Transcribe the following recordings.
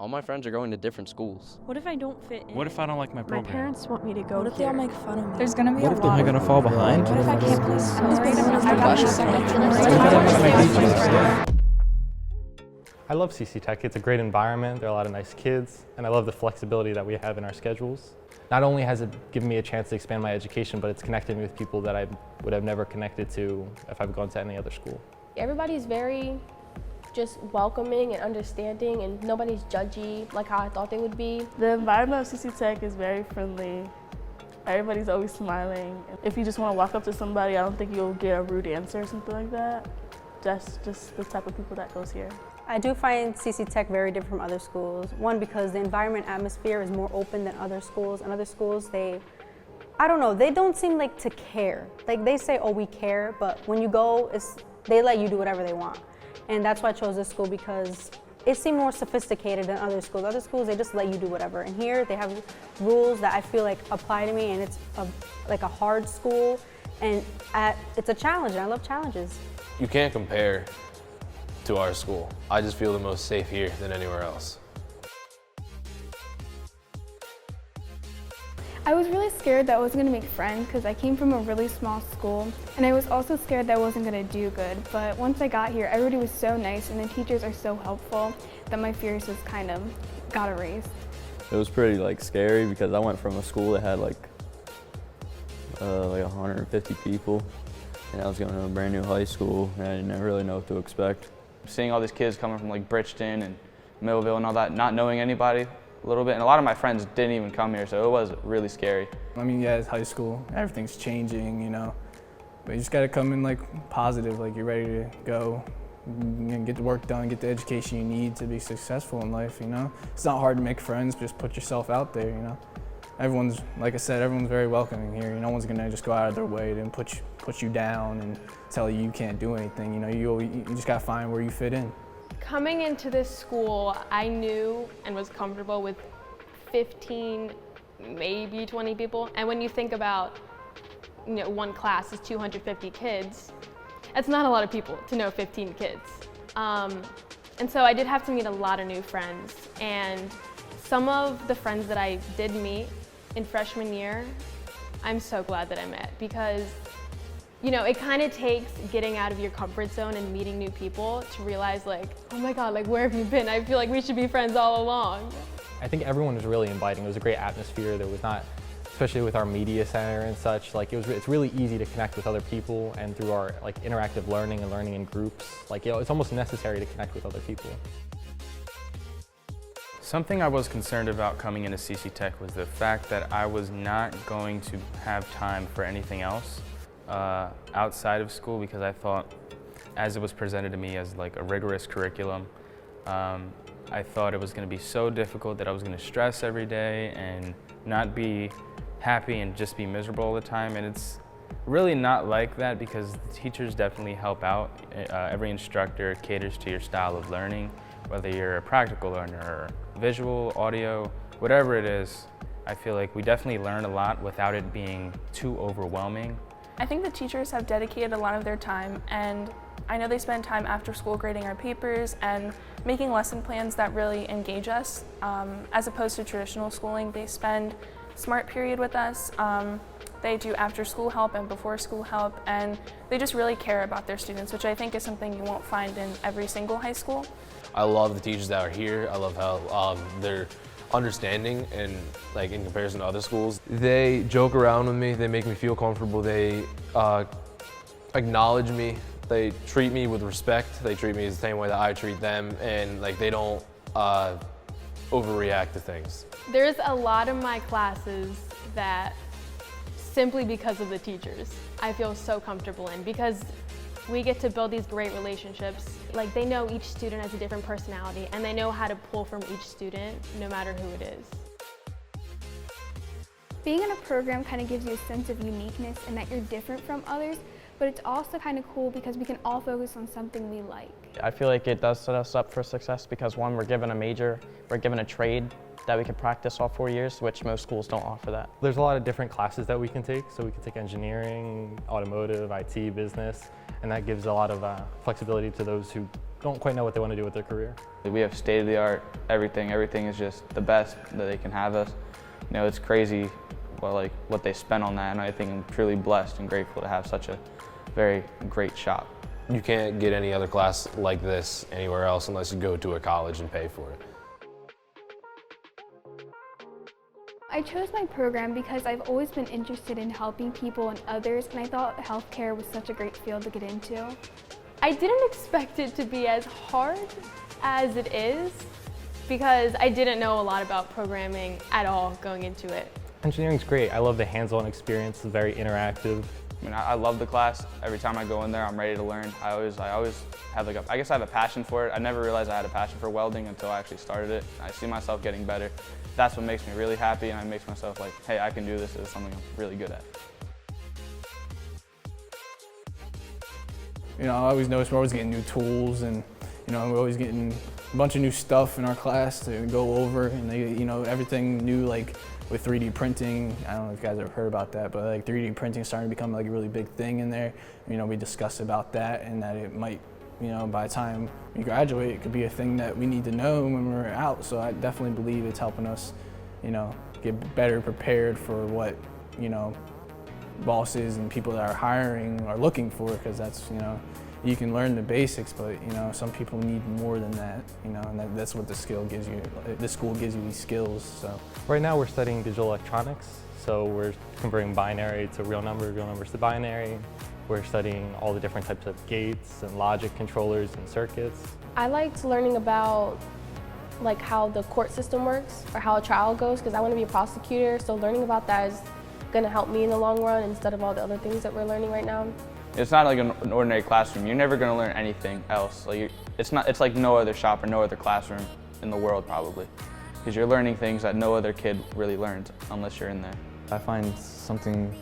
All my friends are going to different schools. What if I don't fit in? What if I don't like my program? My parents want me to go What if they all here. make fun of me? There's gonna be What a if lot they're gonna fall behind? What if I can't play sports? I love CCTEC. It's a great environment. There are a lot of nice kids, and I love the flexibility that we have in our schedules. Not only has it given me a chance to expand my education, but it's connected me with people that I would have never connected to if I've gone to any other school. Everybody's very just welcoming and understanding, and nobody's judgy like how I thought they would be. The environment of CCTEC is very friendly. Everybody's always smiling. If you just want to walk up to somebody, I don't think you'll get a rude answer or something like that. That's just the type of people that goes here. I do find CCTEC very different from other schools. One, because the environment atmosphere is more open than other schools. And other schools, I don't know, they don't seem like to care. Like they say, oh, we care, but when you go, they let you do whatever they want. And that's why I chose this school, because it seemed more sophisticated than other schools. Other schools, they just let you do whatever. And here, they have rules that I feel like apply to me, and it's like a hard school, and it's a challenge, and I love challenges. You can't compare to our school. I just feel the most safe here than anywhere else. I was really scared that I wasn't going to make friends because I came from a really small school, and I was also scared that I wasn't going to do good. But once I got here, everybody was so nice and the teachers are so helpful that my fears just kind of got erased. It was pretty scary because I went from a school that had like 150 people, and I was going to a brand new high school and I didn't really know what to expect. Seeing all these kids coming from Bridgeton and Millville and all that, not knowing anybody a little bit, and a lot of my friends didn't even come here, so it was really scary. I mean, yeah, it's high school, everything's changing, but you just gotta come in positive, you're ready to go and get the work done, get the education you need to be successful in life, It's not hard to make friends, just put yourself out there, Everyone's, like I said, everyone's very welcoming here. No one's gonna just go out of their way to put you down and tell you can't do anything, you just gotta find where you fit in. Coming into this school, I knew and was comfortable with 15, maybe 20 people. And when you think about, one class is 250 kids, that's not a lot of people to know 15 kids. And so I did have to meet a lot of new friends. And some of the friends that I did meet in freshman year, I'm so glad that I met, because it kind of takes getting out of your comfort zone and meeting new people to realize oh my God, where have you been? I feel like we should be friends all along. I think everyone was really inviting. It was a great atmosphere. There was not, especially with our media center and such, it's really easy to connect with other people, and through our interactive learning and learning in groups, it's almost necessary to connect with other people. Something I was concerned about coming into CCTEC was the fact that I was not going to have time for anything else outside of school, because I thought, as it was presented to me as a rigorous curriculum, I thought it was going to be so difficult that I was going to stress every day and not be happy and just be miserable all the time. And it's really not like that, because the teachers definitely help out. Every instructor caters to your style of learning, whether you're a practical learner or visual, audio, whatever it is. I feel like we definitely learn a lot without it being too overwhelming. I think the teachers have dedicated a lot of their time, and I know they spend time after school grading our papers and making lesson plans that really engage us. As opposed to traditional schooling, they spend smart period with us. They do after school help and before school help, and they just really care about their students, which I think is something you won't find in every single high school. I love the teachers that are here. I love how they're understanding and in comparison to other schools. They joke around with me, they make me feel comfortable, they acknowledge me, they treat me with respect, they treat me the same way that I treat them, and they don't overreact to things. There's a lot of my classes that, simply because of the teachers, I feel so comfortable in, because we get to build these great relationships. They know each student has a different personality, and they know how to pull from each student, no matter who it is. Being in a program kind of gives you a sense of uniqueness and that you're different from others, but it's also kind of cool because we can all focus on something we like. I feel like it does set us up for success because, one, we're given a major, we're given a trade that we can practice all 4 years, which most schools don't offer that. There's a lot of different classes that we can take. So we can take engineering, automotive, IT, business, and that gives a lot of flexibility to those who don't quite know what they want to do with their career. We have state-of-the-art everything. Everything is just the best that they can have us. You know, it's crazy what they spend on that, and I think I'm truly blessed and grateful to have such a very great shop. You can't get any other class like this anywhere else unless you go to a college and pay for it. I chose my program because I've always been interested in helping people and others, and I thought healthcare was such a great field to get into. I didn't expect it to be as hard as it is because I didn't know a lot about programming at all going into it. Engineering's great. I love the hands-on experience. It's very interactive. I mean, I love the class. Every time I go in there, I'm ready to learn. I always have I guess I have a passion for it. I never realized I had a passion for welding until I actually started it. I see myself getting better. That's what makes me really happy, and it makes myself like, hey, I can do this. It's something I'm really good at. You know, I always notice we're always getting new tools, and you know, we're always getting a bunch of new stuff in our class to go over, and you know, everything new, like with 3D printing. I don't know if you guys ever heard about that, but like 3D printing is starting to become like a really big thing in there. You know, we discuss about that, and that it might, you know, by the time we graduate, it could be a thing that we need to know when we're out. So I definitely believe it's helping us, you know, get better prepared for what, you know, bosses and people that are hiring are looking for, because that's, you know, you can learn the basics, but you know, some people need more than that, you know, and that's what the skill gives you. The school gives you these skills. So right now we're studying digital electronics, so we're converting binary to real numbers to binary. We're studying all the different types of gates and logic controllers and circuits. I liked learning about like how the court system works or how a trial goes, because I want to be a prosecutor, so learning about that is going to help me in the long run instead of all the other things that we're learning right now. It's not like an ordinary classroom. You're never going to learn anything else. Like it's like no other shop or no other classroom in the world probably, because you're learning things that no other kid really learns unless you're in there. I find something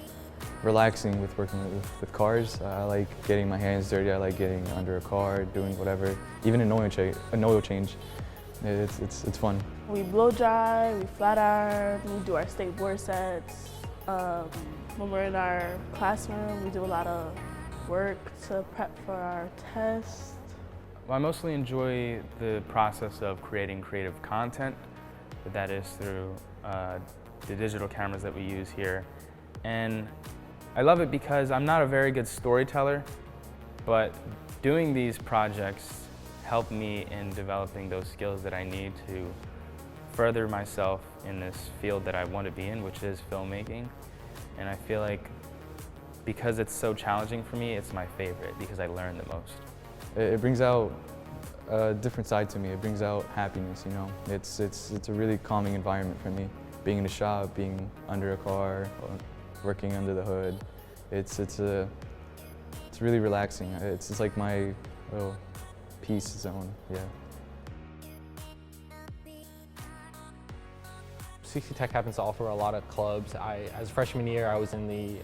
relaxing with working with cars. I like getting my hands dirty. I like getting under a car, doing whatever, even an oil change. It's fun. We blow dry, we flat iron, we do our state board sets. When we're in our classroom, we do a lot of work to prep for our tests. Well, I mostly enjoy the process of creating creative content, but that is through the digital cameras that we use here. And I love it because I'm not a very good storyteller, but doing these projects help me in developing those skills that I need to further myself in this field that I want to be in, which is filmmaking. And I feel like because it's so challenging for me, it's my favorite because I learn the most. It brings out a different side to me. It brings out happiness, you know. It's a really calming environment for me. Being in a shop, being under a car, working under the hood. It's really relaxing. It's like my little peace zone, yeah. CCTEC happens to offer a lot of clubs. As freshman year, I was the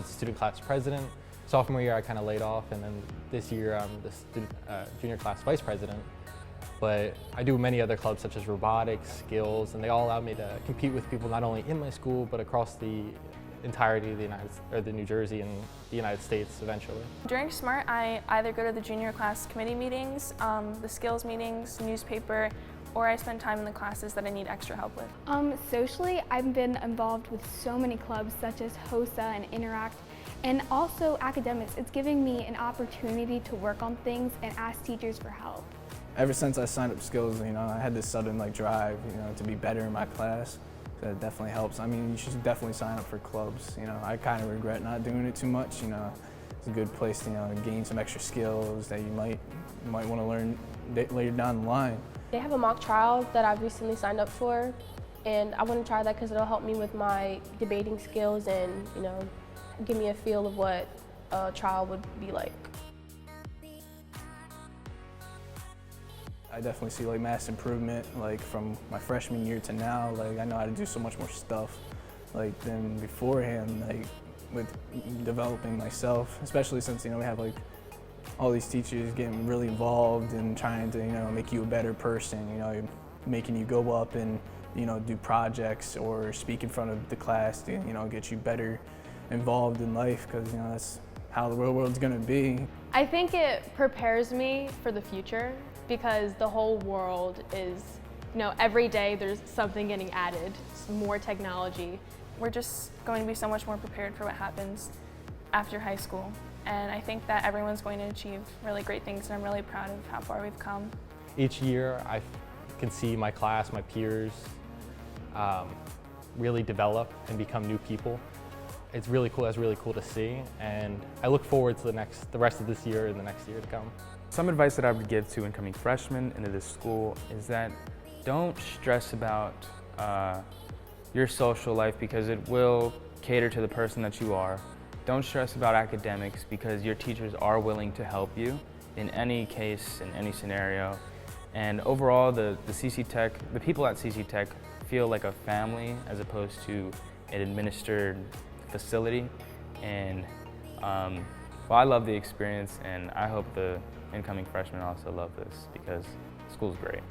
student class president. Sophomore year, I kind of laid off, and then this year, I'm the junior class vice president. But I do many other clubs such as robotics, skills, and they all allow me to compete with people not only in my school, but across the entirety of the New Jersey and the United States eventually. During SMART, I either go to the junior class committee meetings, the skills meetings, newspaper, or I spend time in the classes that I need extra help with. Socially, I've been involved with so many clubs such as HOSA and Interact, and also academics. It's giving me an opportunity to work on things and ask teachers for help. Ever since I signed up skills, you know, I had this sudden drive, you know, to be better in my class. That definitely helps. I mean, you should definitely sign up for clubs. You know, I kind of regret not doing it too much. You know, it's a good place to, you know, gain some extra skills that you might want to learn later down the line. They have a mock trial that I've recently signed up for, and I want to try that because it'll help me with my debating skills and, you know, give me a feel of what a trial would be like. I definitely see mass improvement from my freshman year to now. I know how to do so much more stuff than beforehand, with developing myself, especially since, you know, we have all these teachers getting really involved and trying to, you know, make you a better person, you know, making you go up and, you know, do projects or speak in front of the class to, you know, get you better involved in life, because, you know, that's how the real world's gonna be. I think it prepares me for the future because the whole world is, every day there's something getting added, more technology. We're just going to be so much more prepared for what happens after high school. And I think that everyone's going to achieve really great things, and I'm really proud of how far we've come. Each year I can see my class, my peers really develop and become new people. It's really cool. That's really cool to see, and I look forward to the rest of this year and the next year to come. Some advice that I would give to incoming freshmen into this school is that don't stress about your social life because it will cater to the person that you are. Don't stress about academics because your teachers are willing to help you in any case, in any scenario. And overall, the people at CCTEC feel like a family as opposed to an administered facility. And I love the experience, and I hope the incoming freshmen also love this because school's great.